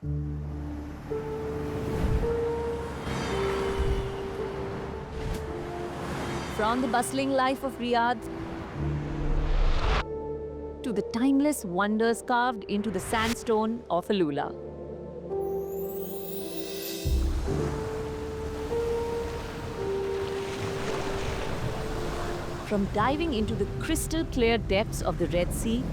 From the bustling life of Riyadh to the timeless wonders carved into the sandstone of Alula. From diving into the crystal clear depths of the Red Sea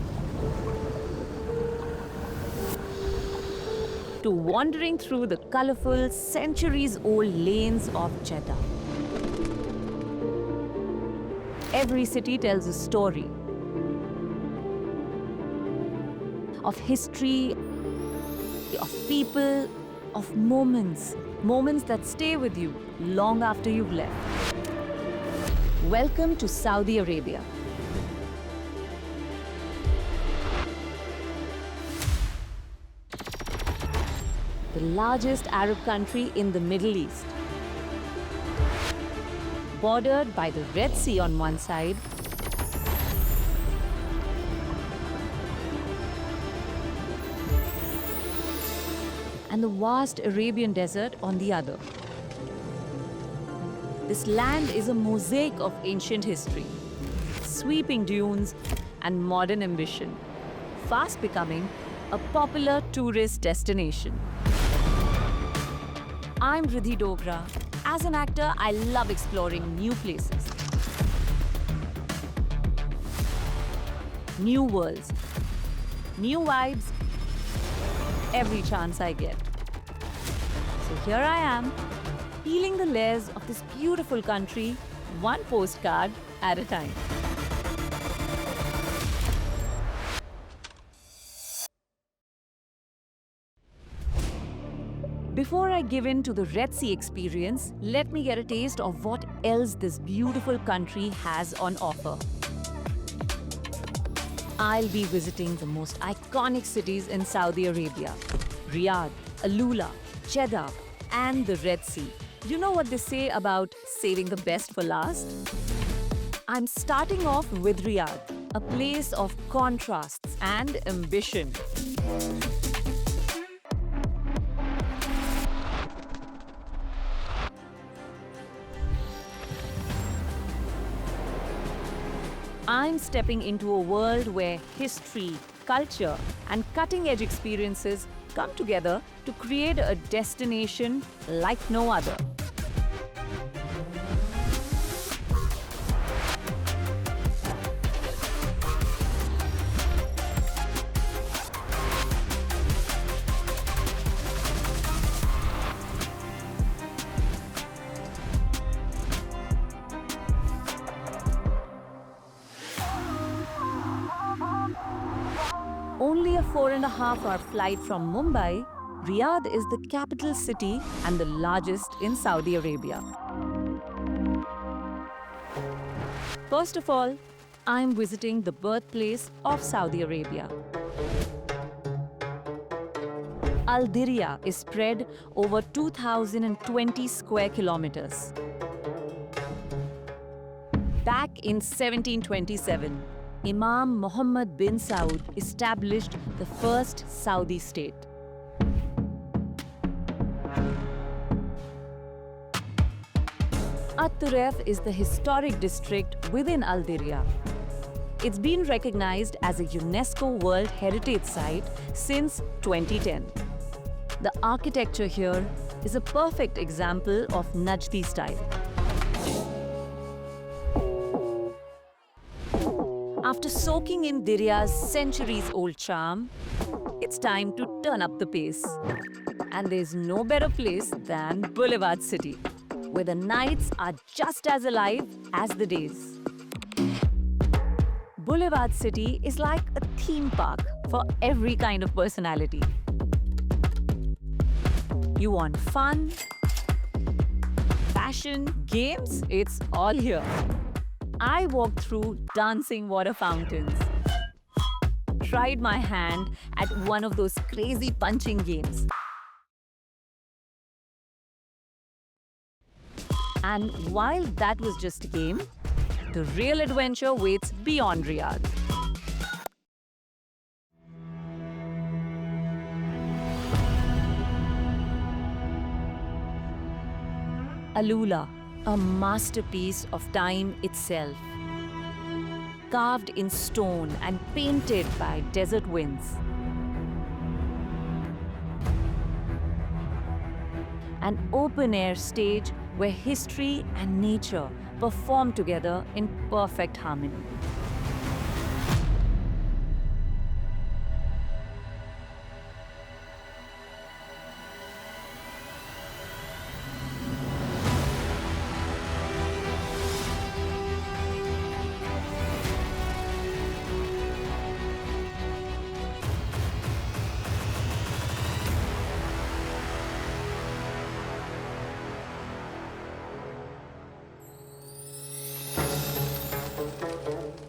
to wandering through the colorful, centuries-old lanes of Jeddah. Every city tells a story of history, of people, of moments that stay with you long after you've left. Welcome to Saudi Arabia. The largest Arab country in the Middle East. Bordered by the Red Sea on one side and the vast Arabian desert on the other. This land is a mosaic of ancient history, sweeping dunes and modern ambition, fast becoming a popular tourist destination. I'm Riddhi Dogra. As an actor, I love exploring new places, new worlds, new vibes, every chance I get. So here I am, peeling the layers of this beautiful country, one postcard at a time. Before I give in to the Red Sea experience, let me get a taste of what else this beautiful country has on offer. I'll be visiting the most iconic cities in Saudi Arabia: Riyadh, Alula, Jeddah, and the Red Sea. You know what they say about saving the best for last? I'm starting off with Riyadh, a place of contrasts and ambition. I'm stepping into a world where history, culture, and cutting-edge experiences come together to create a destination like no other. Only a 4.5-hour flight from Mumbai, Riyadh is the capital city and the largest in Saudi Arabia. First of all, I'm visiting the birthplace of Saudi Arabia. Al Diriyah is spread over 2,020 square kilometers. Back in 1727, Imam Muhammad bin Saud established the first Saudi state. At-Turaf is the historic district within Al Diriyah. It's been recognized as a UNESCO World Heritage Site since 2010. The architecture here is a perfect example of Najdi style. After soaking in Diriyah's centuries-old charm, it's time to turn up the pace. And there's no better place than Boulevard City, where the nights are just as alive as the days. Boulevard City is like a theme park for every kind of personality. You want fun, fashion, games? It's all here. I walked through dancing water fountains, tried my hand at one of those crazy punching games, and while that was just a game, the real adventure waits beyond Riyadh. Alula, a masterpiece of time itself. Carved in stone and painted by desert winds. An open-air stage where history and nature perform together in perfect harmony.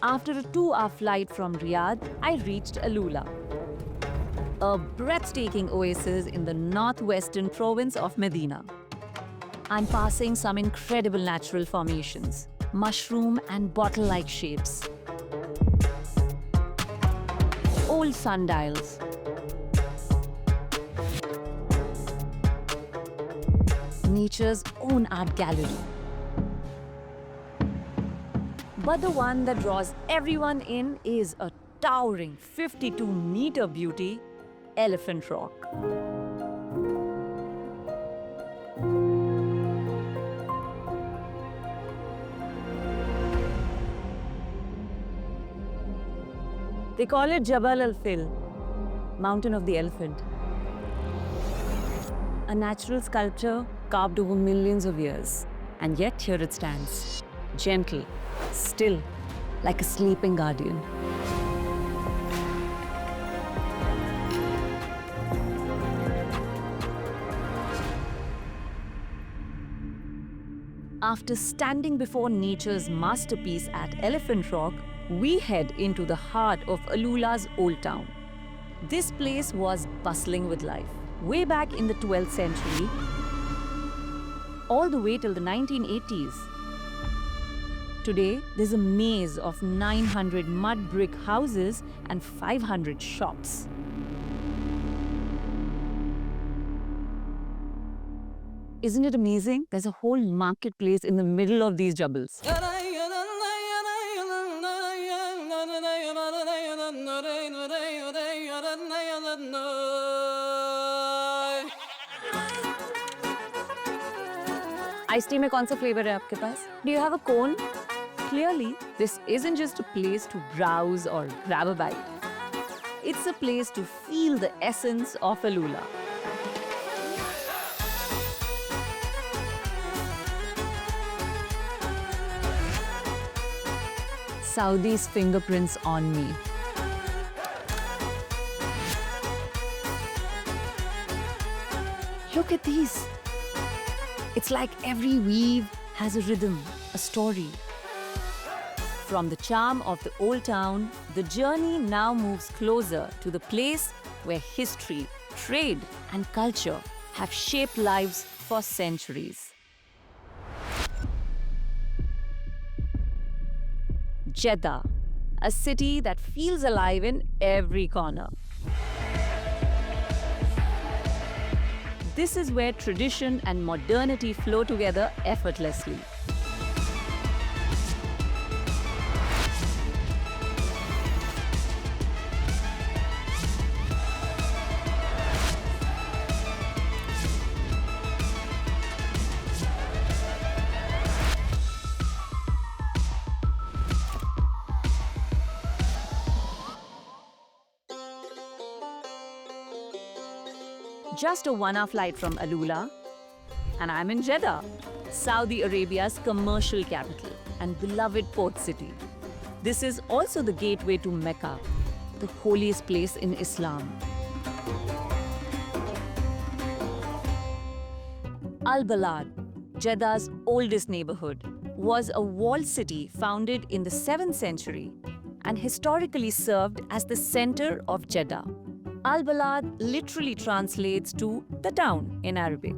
After a 2-hour flight from Riyadh, I reached Alula, a breathtaking oasis in the northwestern province of Medina. I'm passing some incredible natural formations, mushroom and bottle-like shapes, old sundials, nature's own art gallery. But the one that draws everyone in is a towering 52-meter beauty, Elephant Rock. They call it Jabal al-Fil, Mountain of the Elephant. A natural sculpture carved over millions of years. And yet here it stands, gentle, still, like a sleeping guardian. After standing before nature's masterpiece at Elephant Rock, we head into the heart of Alula's old town. This place was bustling with life. Way back in the 12th century, all the way till the 1980s. Today, there's a maze of 900 mud brick houses and 500 shops. Isn't it amazing? There's a whole marketplace in the middle of these jabals. Ice tea में कौन सा flavor है आपके पास? Do you have a cone? Clearly, this isn't just a place to browse or grab a bite. It's a place to feel the essence of Alula. Saudi's fingerprints on me. Look at these. It's like every weave has a rhythm, a story. From the charm of the old town, the journey now moves closer to the place where history, trade, and culture have shaped lives for centuries. Jeddah, a city that feels alive in every corner. This is where tradition and modernity flow together effortlessly. Just a 1-hour flight from Alula, and I'm in Jeddah, Saudi Arabia's commercial capital and beloved port city. This is also the gateway to Mecca, the holiest place in Islam. Al-Balad, Jeddah's oldest neighborhood, was a walled city founded in the 7th century and historically served as the center of Jeddah. Al-Balad literally translates to the town in Arabic.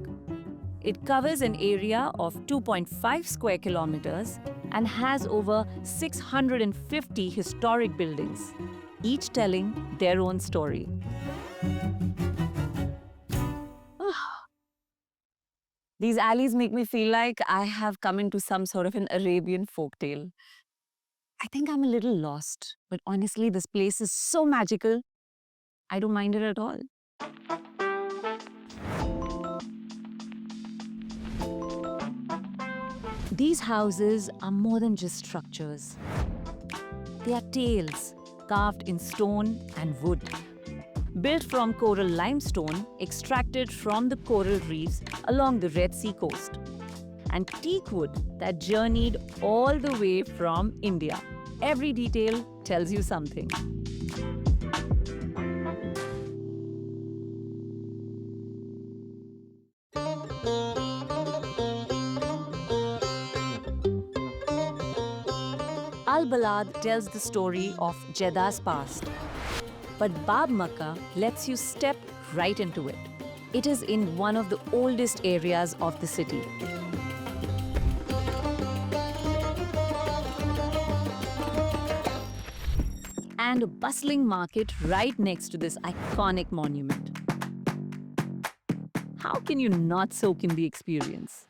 It covers an area of 2.5 square kilometers and has over 650 historic buildings, each telling their own story. These alleys make me feel like I have come into some sort of an Arabian folktale. I think I'm a little lost, but honestly, this place is so magical. I don't mind it at all. These houses are more than just structures. They are tales carved in stone and wood. Built from coral limestone extracted from the coral reefs along the Red Sea coast. And teak wood that journeyed all the way from India. Every detail tells you something. Al-Balad tells the story of Jeddah's past. But Bab Makkah lets you step right into it. It is in one of the oldest areas of the city. And a bustling market right next to this iconic monument. How can you not soak in the experience?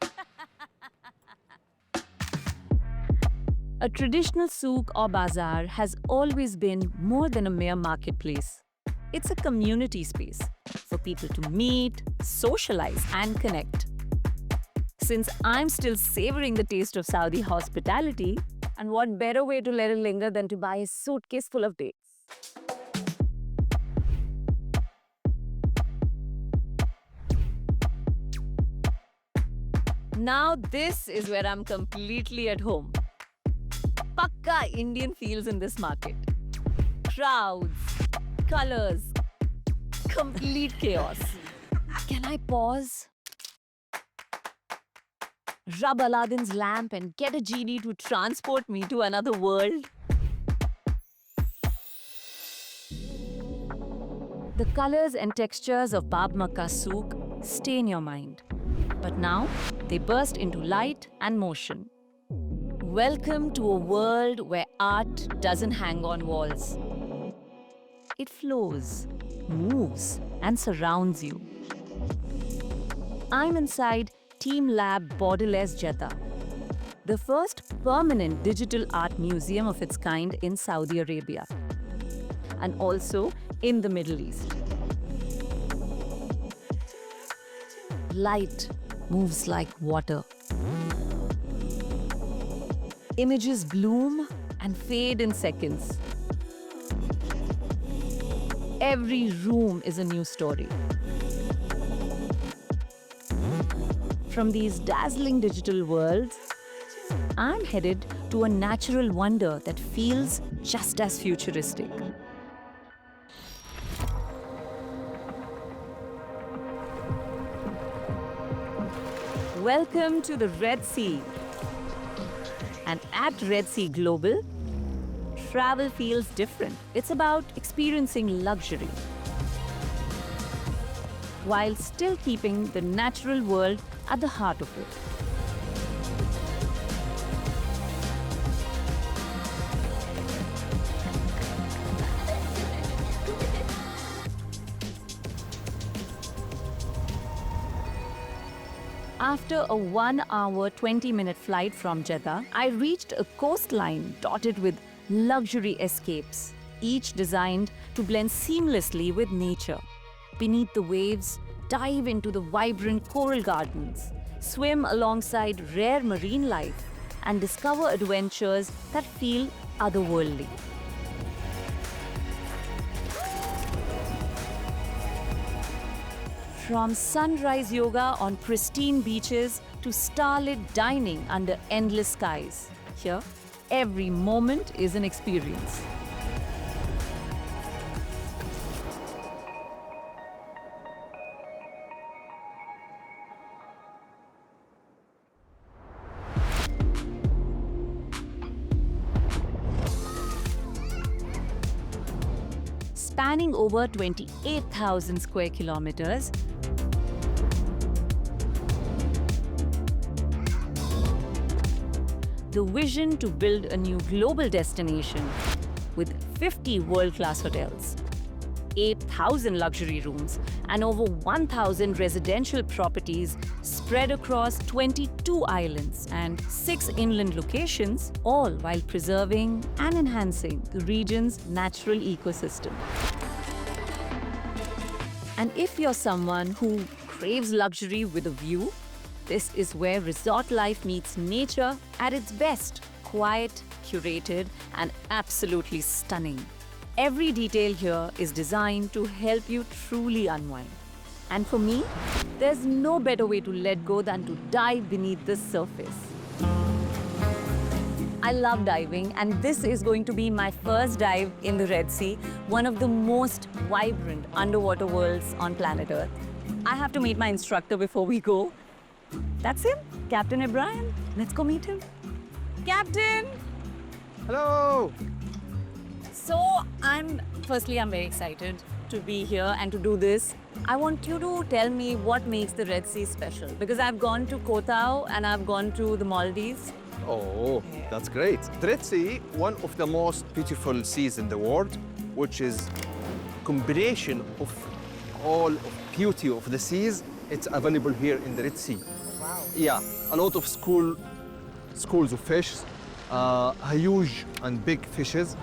A traditional souk or bazaar has always been more than a mere marketplace. It's a community space for people to meet, socialize, and connect. Since I'm still savoring the taste of Saudi hospitality, and what better way to let it linger than to buy a suitcase full of dates? Now this is where I'm completely at home. Pakka Indian feels in this market. Crowds, colors, complete chaos. Can I pause? Rub Aladdin's lamp and get a genie to transport me to another world? The colors and textures of Bab Makkah Souk stay in your mind. But now, they burst into light and motion. Welcome to a world where art doesn't hang on walls. It flows, moves, and surrounds you. I'm inside Team Lab Bordelaise Jeddah, the first permanent digital art museum of its kind in Saudi Arabia, and also in the Middle East. Light moves like water. Images bloom and fade in seconds. Every room is a new story. From these dazzling digital worlds, I'm headed to a natural wonder that feels just as futuristic. Welcome to the Red Sea. And at Red Sea Global, travel feels different. It's about experiencing luxury while still keeping the natural world at the heart of it. After a 1 hour, 20-minute flight from Jeddah, I reached a coastline dotted with luxury escapes, each designed to blend seamlessly with nature. Beneath the waves, dive into the vibrant coral gardens, swim alongside rare marine life, and discover adventures that feel otherworldly. From sunrise yoga on pristine beaches to starlit dining under endless skies, here, every moment is an experience. Spanning over 28,000 square kilometers, the vision to build a new global destination with 50 world-class hotels, 8,000 luxury rooms and over 1,000 residential properties spread across 22 islands and 6 inland locations, all while preserving and enhancing the region's natural ecosystem. And if you're someone who craves luxury with a view, this is where resort life meets nature at its best. Quiet, curated, and absolutely stunning. Every detail here is designed to help you truly unwind. And for me, there's no better way to let go than to dive beneath the surface. I love diving, and this is going to be my first dive in the Red Sea, one of the most vibrant underwater worlds on planet Earth. I have to meet my instructor before we go. That's him, Captain Ibrahim. Let's go meet him. Captain! Hello! So, I'm very excited to be here and to do this. I want you to tell me what makes the Red Sea special, because I've gone to Koh Tao and I've gone to the Maldives. Oh, that's great. The Red Sea, one of the most beautiful seas in the world, which is combination of all of beauty of the seas. It's available here in the Red Sea. Wow. Yeah, a lot of schools of fish, huge and big fishes,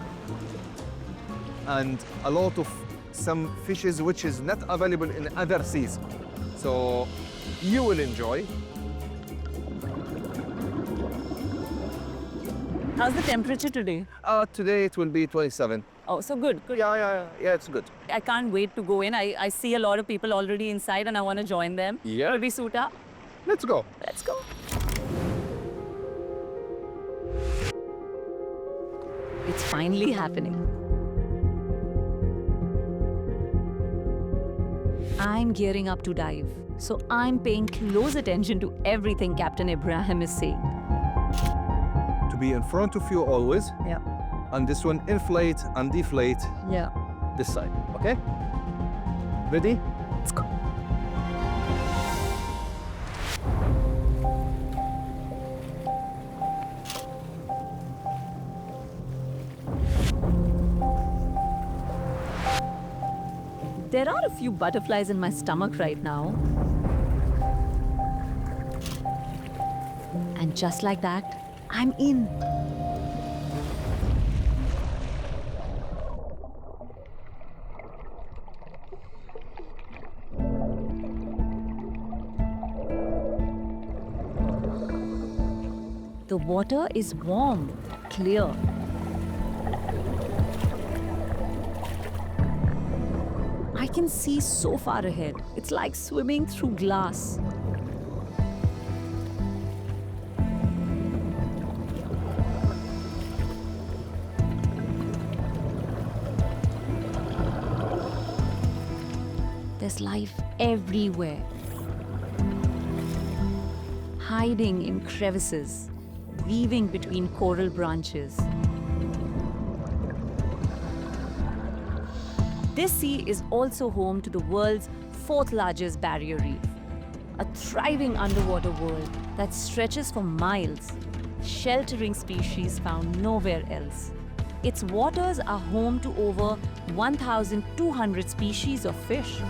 and a lot of some fishes which is not available in other seas. So you will enjoy. How's the temperature today? Today it will be 27. Oh, so good. Yeah, it's good. I can't wait to go in. I see a lot of people already inside and I want to join them. Yeah. Will we suit up? Let's go. Let's go. It's finally happening. I'm gearing up to dive, so I'm paying close attention to everything Captain Ibrahim is saying. To be in front of you always, Yeah. and this one inflate and deflate Yeah. this side, okay? Ready? Let's go. There are a few butterflies in my stomach right now. And just like that, I'm in. The water is warm, clear. I can see so far ahead. It's like swimming through glass. There's life everywhere, hiding in crevices, weaving between coral branches. This sea is also home to the world's 4th largest barrier reef, a thriving underwater world that stretches for miles, sheltering species found nowhere else. Its waters are home to over 1,200 species of fish,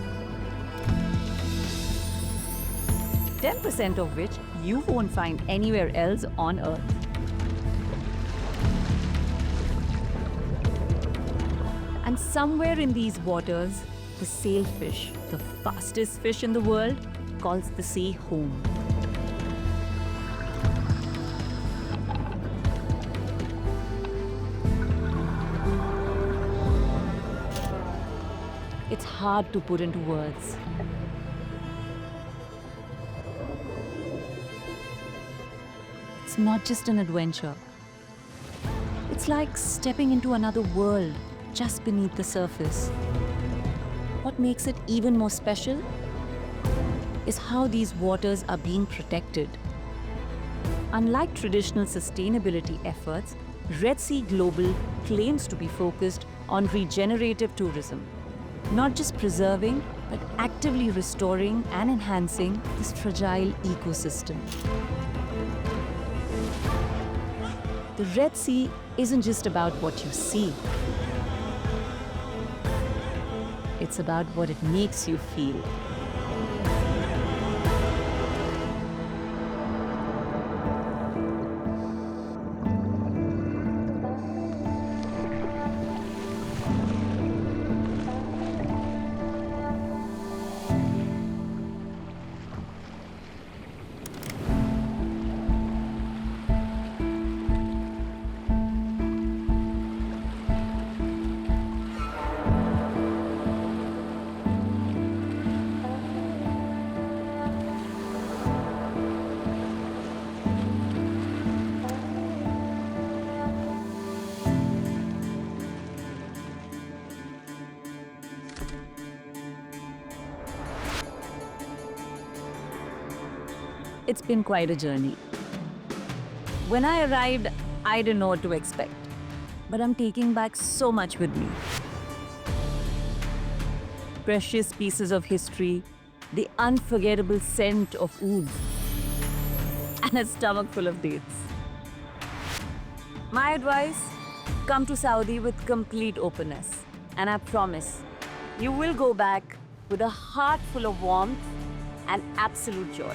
10% of which you won't find anywhere else on Earth. And somewhere in these waters, the sailfish, the fastest fish in the world, calls the sea home. It's hard to put into words. It's not just an adventure. It's like stepping into another world just beneath the surface. What makes it even more special is how these waters are being protected. Unlike traditional sustainability efforts, Red Sea Global claims to be focused on regenerative tourism, not just preserving, but actively restoring and enhancing this fragile ecosystem. The Red Sea isn't just about what you see. it's about what it makes you feel. It's been quite a journey. When I arrived, I didn't know what to expect. But I'm taking back so much with me. Precious pieces of history, the unforgettable scent of oud, and a stomach full of dates. My advice, come to Saudi with complete openness. And I promise, you will go back with a heart full of warmth and absolute joy.